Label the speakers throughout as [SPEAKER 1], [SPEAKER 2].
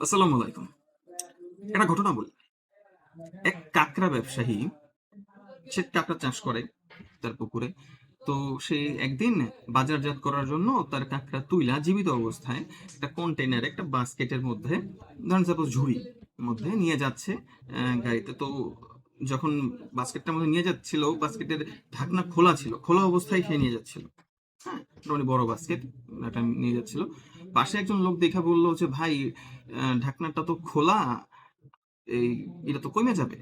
[SPEAKER 1] আসসালামু আলাইকুম। একটা ঘটনা বলি। এক কাঁকড়া ব্যবসায়ী সে কাঁকড়া চাষ করে তার পুকুরে। তো সে একদিন বাজারজাত করার জন্য তার কাঁকড়া তুইলা জীবিত অবস্থায় একটা কন্টেইনারে একটা বাস্কেটের মধ্যে, ধরেন সাপোজ ঝুড়ির মধ্যে নিয়ে যাচ্ছে গাড়িতে। তো যখন বাস্কেটটার মধ্যে নিয়ে যাচ্ছিল, বাস্কেটের ঢাকনা খোলা ছিল, খোলা অবস্থায় সে নিয়ে যাচ্ছিল। হ্যাঁ, মোটামুটি বড় বাস্কেট একটা নিয়ে যাচ্ছিল। পাশে একজন লোক দেখা বলল যে, ভাই ঢাকনাটা তো খোলা, এই এটা তো কমে যাবে,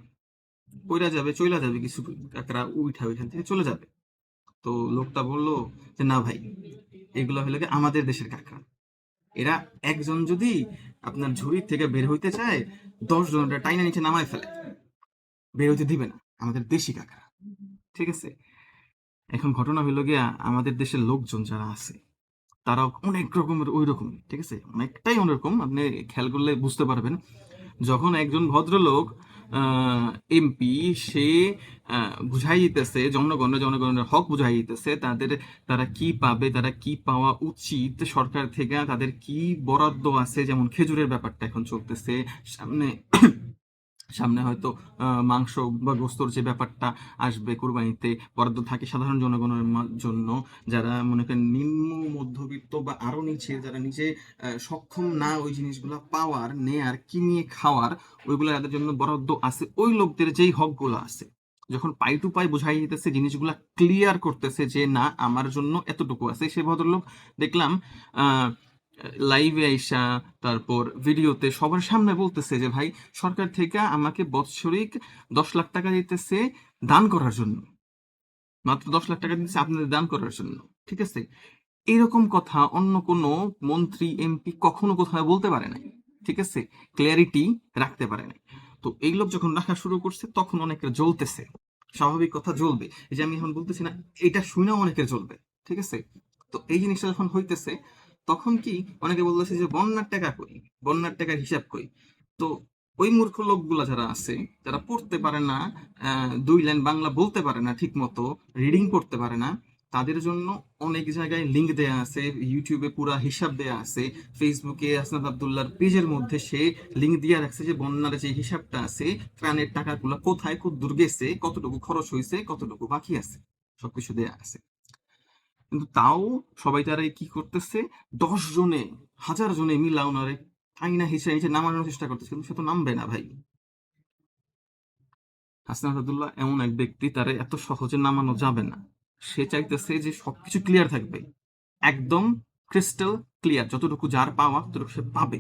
[SPEAKER 1] পইরা যাবে, চইলা যাবে, কিছু কাকড়া উইঠা ওইখান থেকে চলে যাবে। তো লোকটা বলল যে, না ভাই, এগুলো হলো গিয়ে আমাদের দেশের কাঁকড়া। এরা একজন যদি আপনার ঝুড়ির থেকে বের হইতে চায়, 10 জন ওটা টাইনা নিচে নামায় ফেলে, বের হইতে দিবে না। আমাদের দেশি কাঁকড়া, ঠিক আছে? এখন ঘটনা হইলো গিয়া, আমাদের দেশের লোকজন যারা আছে তারা অনেক রকমের ওই রকম, ঠিক আছে, অনেকটাই অন্যরকম। আপনি খেয়াল করলে বুঝতে পারবেন, যখন একজন ভদ্রলোক এমপি সে বুঝাই দিতেছে জনগণের হক বুঝাই দিতেছে, তারা কি পাবে, তারা কি পাওয়া উচিত সরকার থেকে, তাদের কি বরাদ্দ আছে, যেমন খেজুরের ব্যাপারটা এখন চলতেছে সামনে। সামনে হয়তো মাংস বা গোস্তর যে ব্যাপারটা আসবে কোরবানিতে, বরাদ্দ থাকে সাধারণ জনগণের জন্য, যারা মনে করেন নিম্ন মধ্যবিত্ত বা আরো নিচে, যারা নিজে সক্ষম না ওই জিনিসগুলো পাওয়ার, নেয়ার, কিনিয়ে খাওয়ার, ওইগুলো তাদের জন্য বরাদ্দ আছে। ওই লোকদের যেই হকগুলো আছে, যখন পাই টু পাই বোঝাই দিতেছে, জিনিসগুলা ক্লিয়ার করতেছে যে না, আমার জন্য এতটুকু আছে, সে ভদ্রলোক দেখলাম লাইভে আইসা, তারপর ভিডিওতে সবার সামনে বলতেছে যে, ভাই, সরকার থেকে আমাকে বৎসরিক 10 লাখ টাকা দিতেছে দান করার জন্য, মাত্র 10 লাখ টাকা দিতেছে আপনাদের দান করার জন্য, ঠিক আছে? এরকম কথা অন্য কোনো মন্ত্রী এমপি কখনো কোথাও বলতে পারে নাই, ঠিক আছে? ক্লিয়ারিটি রাখতে পারে নাই। তো এই লোক যখন রাখা শুরু করছে, তখন অনেকের জ্বলতেছে। স্বাভাবিক কথা, জ্বলবে। এই যে আমি এখন বলতেছি না, এটা শুনেও অনেকের জ্বলবে, ঠিক আছে? তো এই জিনিসটা যখন হইতেছে, তখন কি অনেকে বলতেছে যে, বন্যার টাকা কই, বন্যার টাকার হিসাব কই? তো ওই মূর্খ লোকগুলা যারা আছে, যারা পড়তে পারে না, 2 লাইন বাংলা বলতে পারে না ঠিক মতো, রিডিং করতে পারে না, তাদের জন্য অনেক জায়গায় লিঙ্ক দেয়া আছে, ইউটিউবে পুরা হিসাব দেয়া আছে, ফেসবুকে আসনাদ আব্দুল্লাহর পেজের মধ্যে সে লিঙ্ক দিয়ে রাখছে যে বন্যার যে হিসাবটা আছে, ত্রাণের টাকাগুলো কোথায় কতদূর গেছে, কতটুকু খরচ হয়েছে, কতটুকু বাকি আছে, সবকিছু দেয়া আছে। কিন্তু তাও সবাই তারা কি করতেছে, 10 জনে, 1000 জনে মিলা ওনারে আইনা হিসেবে নিচে নামানোর চেষ্টা করতেছে, কিন্তু সে তো নামবে না ভাই। হাসনাত আব্দুল্লাহ এমন এক ব্যক্তি, তারে এত সহজে নামানো যাবে না। সে চাইতেছে যে সবকিছু ক্লিয়ার থাকবে, একদম ক্রিস্টাল ক্লিয়ার, যতটুকু যার পাওয়া ততটুকু সে পাবে।